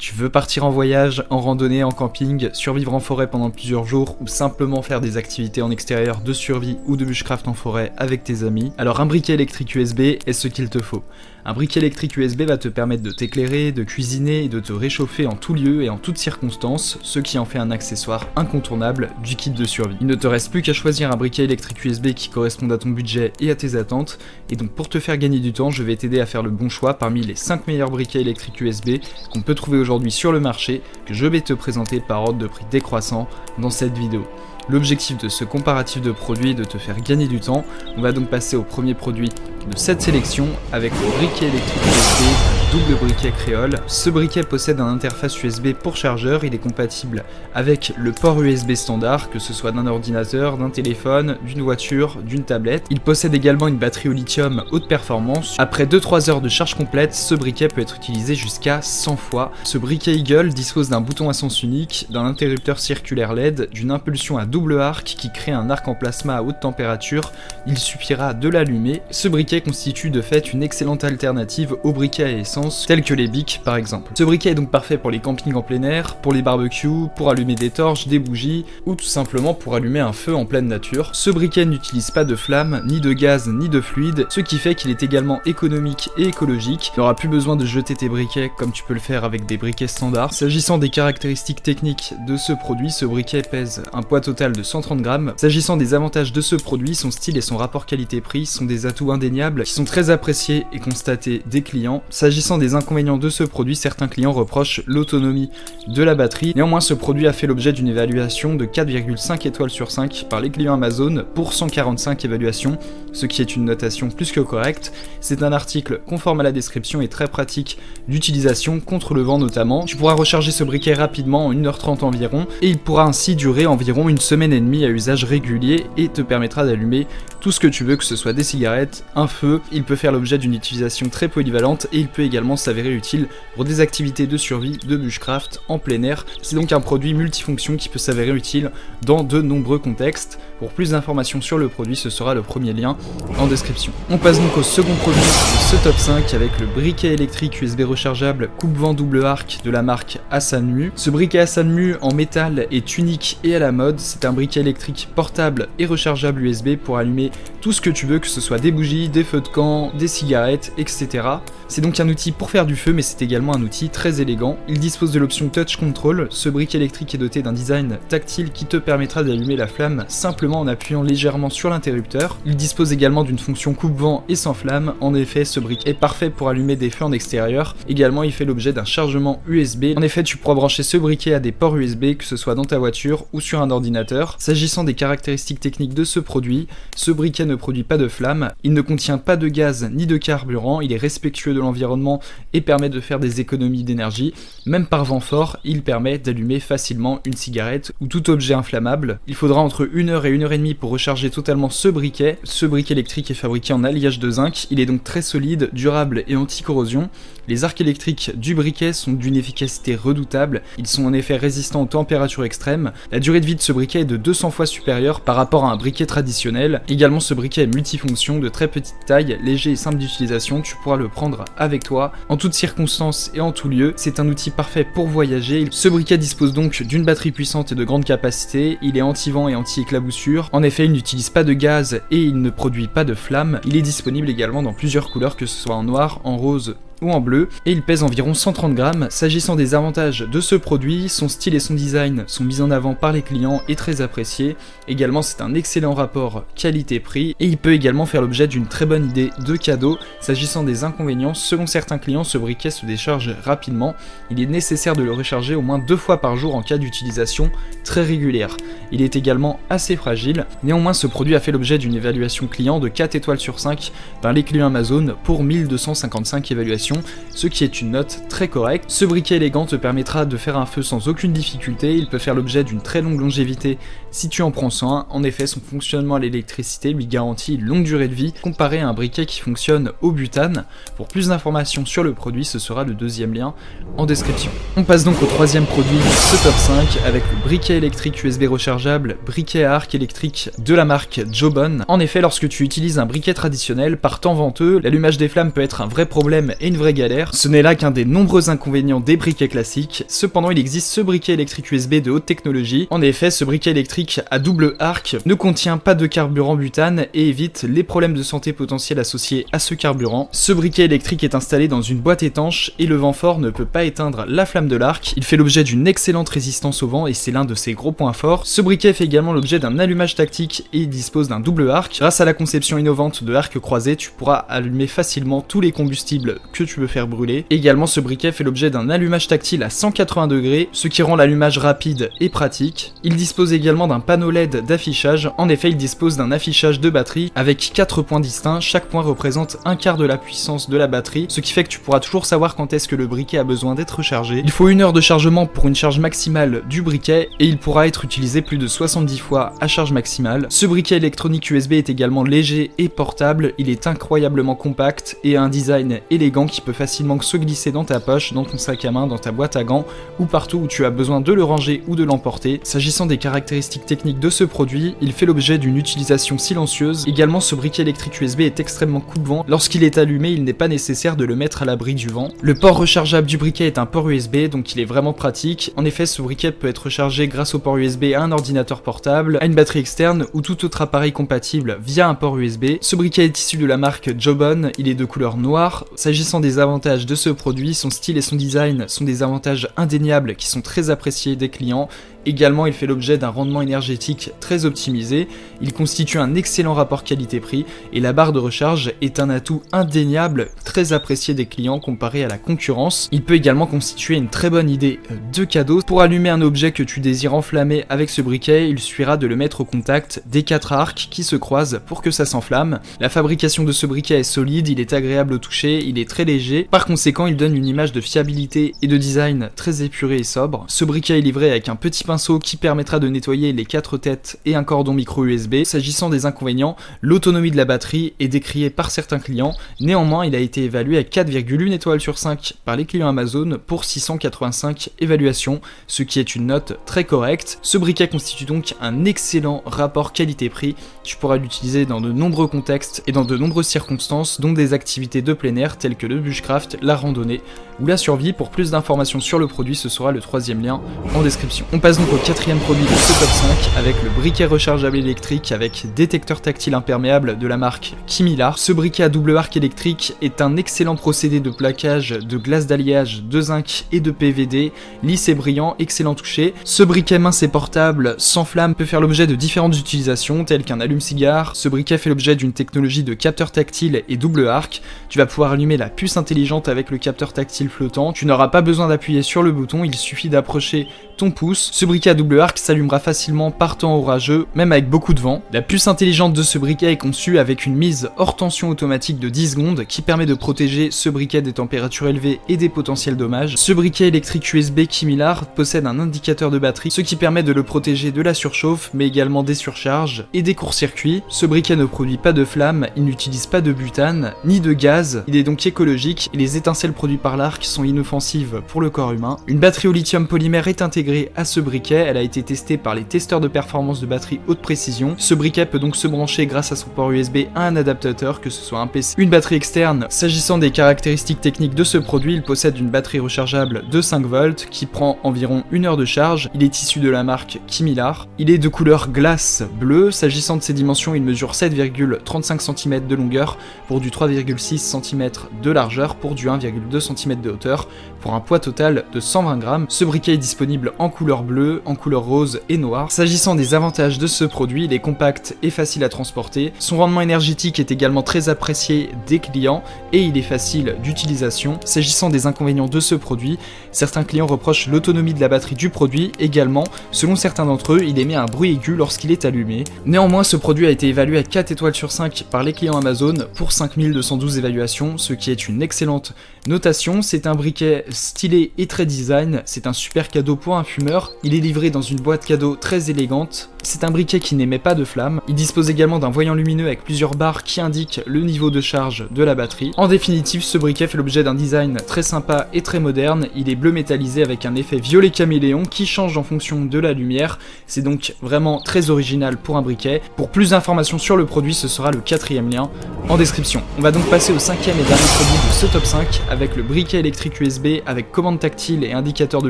Tu veux partir en voyage, en randonnée, en camping, survivre en forêt pendant plusieurs jours ou simplement faire des activités en extérieur de survie ou de bushcraft en forêt avec tes amis, alors un briquet électrique USB est ce qu'il te faut. Un briquet électrique USB va te permettre de t'éclairer, de cuisiner et de te réchauffer en tout lieu et en toutes circonstances, ce qui en fait un accessoire incontournable du kit de survie. Il ne te reste plus qu'à choisir un briquet électrique USB qui corresponde à ton budget et à tes attentes, et donc pour te faire gagner du temps, je vais t'aider à faire le bon choix parmi les 5 meilleurs briquets électriques USB qu'on peut trouver aujourd'hui sur le marché, que je vais te présenter par ordre de prix décroissant dans cette vidéo. L'objectif de ce comparatif de produits est de te faire gagner du temps. On va donc passer au premier produit de cette sélection avec le briquet électrique USB double briquet créole. Ce briquet possède une interface USB pour chargeur, il est compatible avec le port USB standard, que ce soit d'un ordinateur, d'un téléphone, d'une voiture, d'une tablette. Il possède également une batterie au lithium haute performance. Après 2-3 heures de charge complète, ce briquet peut être utilisé jusqu'à 100 fois. Ce briquet Eagle dispose d'un bouton à sens unique, d'un interrupteur circulaire LED, d'une impulsion à double arc qui crée un arc en plasma à haute température. Il suffira de l'allumer. Ce briquet constitue de fait une excellente alternative aux briquets à essence tels que les Bic par exemple. Ce briquet est donc parfait pour les campings en plein air, pour les barbecues, pour allumer des torches, des bougies ou tout simplement pour allumer un feu en pleine nature. Ce briquet n'utilise pas de flamme, ni de gaz, ni de fluide, ce qui fait qu'il est également économique et écologique. Tu n'auras plus besoin de jeter tes briquets comme tu peux le faire avec des briquets standards. S'agissant des caractéristiques techniques de ce produit, ce briquet pèse un poids total de 130 grammes. S'agissant des avantages de ce produit, son style et son rapport qualité-prix sont des atouts indéniables qui sont très appréciés et constatés des clients. S'agissant des inconvénients de ce produit, certains clients reprochent l'autonomie de la batterie. Néanmoins, ce produit a fait l'objet d'une évaluation de 4,5 étoiles sur 5 par les clients Amazon pour 145 évaluations, ce qui est une notation plus que correcte. C'est un article conforme à la description et très pratique d'utilisation contre le vent notamment. Tu pourras recharger ce briquet rapidement en 1h30 environ et il pourra ainsi durer environ une semaine et demie à usage régulier et te permettra d'allumer tout ce que tu veux, que ce soit des cigarettes, un feu. Il peut faire l'objet d'une utilisation très polyvalente et il peut également s'avérer utile pour des activités de survie, de bushcraft en plein air. C'est donc un produit multifonction qui peut s'avérer utile dans de nombreux contextes. Pour plus d'informations sur le produit, ce sera le premier lien en description. On passe donc au second produit de ce top 5 avec le briquet électrique USB rechargeable coupe-vent double arc de la marque Asanmu. Ce briquet Asanmu en métal est unique et à la mode. C'est un briquet électrique portable et rechargeable USB pour allumer tout ce que tu veux, que ce soit des bougies, des feux de camp, des cigarettes, etc. C'est donc un outil pour faire du feu, mais c'est également un outil très élégant. Il dispose de l'option Touch Control. Ce briquet électrique est doté d'un design tactile qui te permettra d'allumer la flamme simplement en appuyant légèrement sur l'interrupteur. Il dispose également d'une fonction coupe-vent et sans flamme. En effet, ce briquet est parfait pour allumer des feux en extérieur. Également, il fait l'objet d'un chargement USB. En effet, tu pourras brancher ce briquet à des ports USB, que ce soit dans ta voiture ou sur un ordinateur. S'agissant des caractéristiques techniques de ce produit, ce briquet ne produit pas de flamme, il ne contient pas de gaz ni de carburant, il est respectueux de l'environnement et permet de faire des économies d'énergie. Même par vent fort, il permet d'allumer facilement une cigarette ou tout objet inflammable. Il faudra entre 1 heure et 1 heure et demie pour recharger totalement ce briquet. Ce briquet électrique est fabriqué en alliage de zinc, il est donc très solide, durable et anti-corrosion. Les arcs électriques du briquet sont d'une efficacité redoutable, ils sont en effet résistants aux températures extrêmes. La durée de vie de ce briquet est de 200 fois supérieure par rapport à un briquet traditionnel. Également, ce briquet est multifonction, de très petite taille, léger et simple d'utilisation, tu pourras le prendre avec toi en toutes circonstances et en tout lieu. C'est un outil parfait pour voyager. Ce briquet dispose donc d'une batterie puissante et de grande capacité, il est anti-vent et anti-éclaboussure. En effet, il n'utilise pas de gaz et il ne produit pas de flamme. Il est disponible également dans plusieurs couleurs, que ce soit en noir, en rose ou en bleu, et il pèse environ 130 grammes. S'agissant des avantages de ce produit, son style et son design sont mis en avant par les clients et très appréciés. Également, c'est un excellent rapport qualité-prix et il peut également faire l'objet d'une très bonne idée de cadeau. S'agissant des inconvénients, selon certains clients, ce briquet se décharge rapidement. Il est nécessaire de le recharger au moins 2 fois par jour en cas d'utilisation très régulière. Il est également assez fragile. Néanmoins, ce produit a fait l'objet d'une évaluation client de 4 étoiles sur 5 par les clients Amazon pour 1255 évaluations, ce qui est une note très correcte. Ce briquet élégant te permettra de faire un feu sans aucune difficulté, il peut faire l'objet d'une très longue longévité si tu en prends soin. En effet, son fonctionnement à l'électricité lui garantit une longue durée de vie comparé à un briquet qui fonctionne au butane. Pour plus d'informations sur le produit, ce sera le deuxième lien en description. On passe donc au troisième produit de ce top 5 avec le briquet électrique USB rechargeable, briquet à arc électrique de la marque Jobon. En effet, lorsque tu utilises un briquet traditionnel par temps venteux, l'allumage des flammes peut être un vrai problème et une vraie galère. Ce n'est là qu'un des nombreux inconvénients des briquets classiques. Cependant, il existe ce briquet électrique USB de haute technologie. En effet, ce briquet électrique à double arc ne contient pas de carburant butane et évite les problèmes de santé potentiels associés à ce carburant. Ce briquet électrique est installé dans une boîte étanche et le vent fort ne peut pas éteindre la flamme de l'arc. Il fait l'objet d'une excellente résistance au vent et c'est l'un de ses gros points forts. Ce briquet fait également l'objet d'un allumage tactique et il dispose d'un double arc. Grâce à la conception innovante de arc croisé, tu pourras allumer facilement tous les combustibles que tu veux faire brûler. Également, ce briquet fait l'objet d'un allumage tactile à 180 degrés, ce qui rend l'allumage rapide et pratique. Il dispose également d'un panneau LED d'affichage. En effet, il dispose d'un affichage de batterie avec 4 points distincts. Chaque point représente un quart de la puissance de la batterie, ce qui fait que tu pourras toujours savoir quand est-ce que le briquet a besoin d'être rechargé. Il faut 1 heure de chargement pour une charge maximale du briquet et il pourra être utilisé plus de 70 fois à charge maximale. Ce briquet électronique USB est également léger et portable. Il est incroyablement compact et a un design élégant qui peut facilement se glisser dans ta poche, dans ton sac à main, dans ta boîte à gants ou partout où tu as besoin de le ranger ou de l'emporter. S'agissant des caractéristiques techniques de ce produit, il fait l'objet d'une utilisation silencieuse. Également, ce briquet électrique USB est extrêmement coupant. Lorsqu'il est allumé, il n'est pas nécessaire de le mettre à l'abri du vent. Le port rechargeable du briquet est un port USB, donc il est vraiment pratique. En effet, ce briquet peut être rechargé grâce au port USB à un ordinateur portable, à une batterie externe ou tout autre appareil compatible via un port USB. Ce briquet est issu de la marque Jobon, il est de couleur noire. S'agissant des avantages de ce produit, son style et son design sont des avantages indéniables qui sont très appréciés des clients. Également, il fait l'objet d'un rendement énergétique très optimisé, il constitue un excellent rapport qualité-prix et la barre de recharge est un atout indéniable très apprécié des clients comparé à la concurrence. Il peut également constituer une très bonne idée de cadeau. Pour allumer un objet que tu désires enflammer avec ce briquet, il suffira de le mettre au contact des 4 arcs qui se croisent pour que ça s'enflamme. La fabrication de ce briquet est solide, il est agréable au toucher, il est très léger, par conséquent il donne une image de fiabilité et de design très épuré et sobre. Ce briquet est livré avec un petit pinceau qui permettra de nettoyer les 4 têtes et un cordon micro USB. S'agissant des inconvénients, l'autonomie de la batterie est décriée par certains clients, néanmoins il a été évalué à 4,1 étoiles sur 5 par les clients Amazon pour 685 évaluations, ce qui est une note très correcte. Ce briquet constitue donc un excellent rapport qualité-prix, tu pourras l'utiliser dans de nombreux contextes et dans de nombreuses circonstances, dont des activités de plein air telles que le bushcraft, la randonnée ou la survie. Pour plus d'informations sur le produit, ce sera le 3e lien en description. On passe donc au 4e produit de ce top 5 avec le briquet rechargeable électrique avec détecteur tactile imperméable de la marque Kimilar. Ce briquet à double arc électrique est un excellent procédé de plaquage de glace d'alliage, de zinc et de PVD, lisse et brillant, excellent toucher. Ce briquet mince et portable sans flamme peut faire l'objet de différentes utilisations telles qu'un allume-cigare. Ce briquet fait l'objet d'une technologie de capteur tactile et double arc. Tu vas pouvoir allumer la puce intelligente avec le capteur tactile flottant. Tu n'auras pas besoin d'appuyer sur le bouton, il suffit d'approcher ton pouce. Ce briquet à double arc s'allumera facilement par temps orageux, même avec beaucoup de vent. La puce intelligente de ce briquet est conçue avec une mise hors tension automatique de 10 secondes qui permet de protéger ce briquet des températures élevées et des potentiels dommages. Ce briquet électrique USB Kimilar possède un indicateur de batterie, ce qui permet de le protéger de la surchauffe, mais également des surcharges et des courts-circuits. Ce briquet ne produit pas de flammes, il n'utilise pas de butane, ni de gaz, il est donc écologique et les étincelles produites par l'arc sont inoffensives pour le corps humain. Une batterie au lithium polymère est intégrée à ce briquet, elle a été testée par les testeurs de performance de batterie haute précision. Ce briquet peut donc se brancher grâce à son port USB à un adaptateur, que ce soit un PC, une batterie externe. S'agissant des caractéristiques techniques de ce produit, il possède une batterie rechargeable de 5 volts qui prend environ 1 heure de charge. Il est issu de la marque Kimilar. Il est de couleur glace bleue. S'agissant de ses dimensions, il mesure 7,35 cm de longueur pour du 3,6 cm de largeur pour du 1,2 cm de hauteur pour un poids total de 120 grammes. Ce briquet est disponible en couleur bleue, en couleur rose et noire. S'agissant des avantages de ce produit, il est compact et facile à transporter. Son rendement énergétique est également très apprécié des clients et il est facile d'utilisation. S'agissant des inconvénients de ce produit, certains clients reprochent l'autonomie de la batterie du produit. Également, selon certains d'entre eux, il émet un bruit aigu lorsqu'il est allumé. Néanmoins, ce produit a été évalué à 4 étoiles sur 5 par les clients Amazon pour 5212 évaluations, ce qui est une excellente notation. C'est un briquet stylé et très design, c'est un super cadeau pour un fumeur. Il est livré dans une boîte cadeau très élégante. C'est un briquet qui n'émet pas de flamme. Il dispose également d'un voyant lumineux avec plusieurs barres qui indiquent le niveau de charge de la batterie. En définitive, ce briquet fait l'objet d'un design très sympa et très moderne. Il est bleu métallisé avec un effet violet caméléon qui change en fonction de la lumière. C'est donc vraiment très original pour un briquet. Pour plus d'informations sur le produit, ce sera le 4e lien en description. On va donc passer au 5e et dernier produit de ce top 5 avec le briquet électrique USB avec commande tactile et indicateur de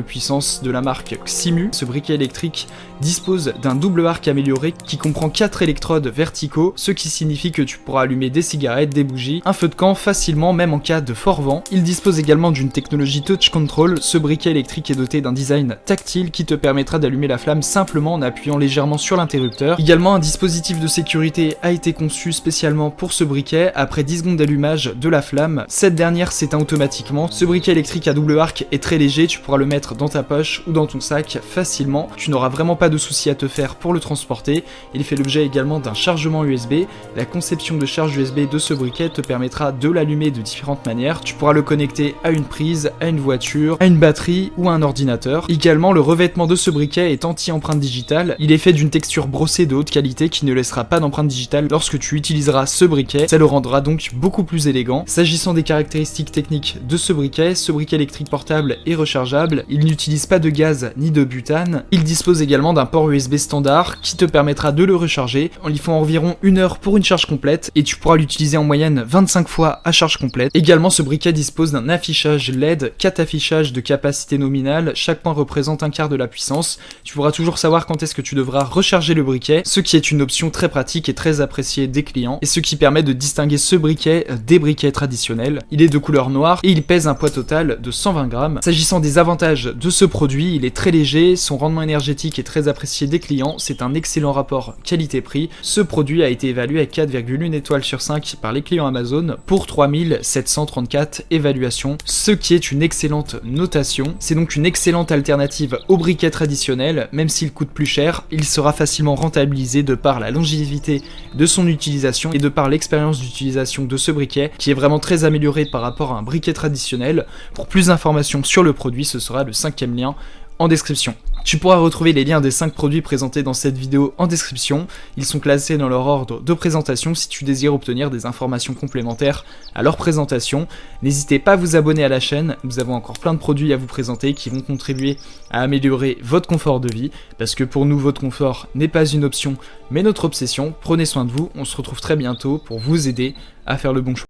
puissance de la marque Ximu. Ce briquet électrique dispose d'un double arc amélioré qui comprend 4 électrodes verticaux, ce qui signifie que tu pourras allumer des cigarettes, des bougies, un feu de camp facilement même en cas de fort vent. Il dispose également d'une technologie touch control. Ce briquet électrique est doté d'un design tactile qui te permettra d'allumer la flamme simplement en appuyant légèrement sur l'interrupteur. Également, un dispositif de sécurité a été conçu spécialement pour ce briquet. Après 10 secondes d'allumage de la flamme, cette dernière s'éteint automatiquement. Ce briquet électrique à double arc est très léger, tu pourras le mettre dans ta poche ou dans ton sac facilement. Tu n'auras vraiment pas de souci à te faire pour le transporter. Il fait l'objet également d'un chargement USB. La conception de charge USB de ce briquet te permettra de l'allumer de différentes manières. Tu pourras le connecter à une prise, à une voiture, à une batterie ou à un ordinateur. Également, le revêtement de ce briquet est anti-empreinte digitale. Il est fait d'une texture brossée de haute qualité qui ne laissera pas d'empreinte digitale lorsque tu utiliseras ce briquet. Ça le rendra donc beaucoup plus élégant. S'agissant des caractéristiques techniques de ce briquet électrique portable est rechargeable. Il n'utilise pas de gaz ni de butane. Il dispose également d'un port USB standard qui te permettra de le recharger. Il faut environ 1 heure pour une charge complète et tu pourras l'utiliser en moyenne 25 fois à charge complète. Également, ce briquet dispose d'un affichage LED, 4 affichages de capacité nominale, chaque point représente un quart de la puissance. Tu pourras toujours savoir quand est-ce que tu devras recharger le briquet, ce qui est une option très pratique et très appréciée des clients, et ce qui permet de distinguer ce briquet des briquets traditionnels. Il est de couleur noire et il pèse un poids total de 120 grammes. S'agissant des avantages de ce produit, il est très léger, son rendement énergétique est très apprécié des clients, c'est un excellent rapport qualité-prix. Ce produit a été évalué à 4,1 étoiles sur 5 par les clients Amazon pour 3734 évaluations, ce qui est une excellente notation. C'est donc une excellente alternative au briquet traditionnel, même s'il coûte plus cher, il sera facilement rentabilisé de par la longévité de son utilisation et de par l'expérience d'utilisation de ce briquet qui est vraiment très amélioré par rapport à un briquet traditionnel. Pour plus d'informations sur le produit, ce sera le 5e lien en description. Tu pourras retrouver les liens des 5 produits présentés dans cette vidéo en description. Ils sont classés dans leur ordre de présentation si tu désires obtenir des informations complémentaires à leur présentation. N'hésitez pas à vous abonner à la chaîne, nous avons encore plein de produits à vous présenter qui vont contribuer à améliorer votre confort de vie, parce que pour nous, votre confort n'est pas une option, mais notre obsession. Prenez soin de vous, on se retrouve très bientôt pour vous aider à faire le bon choix.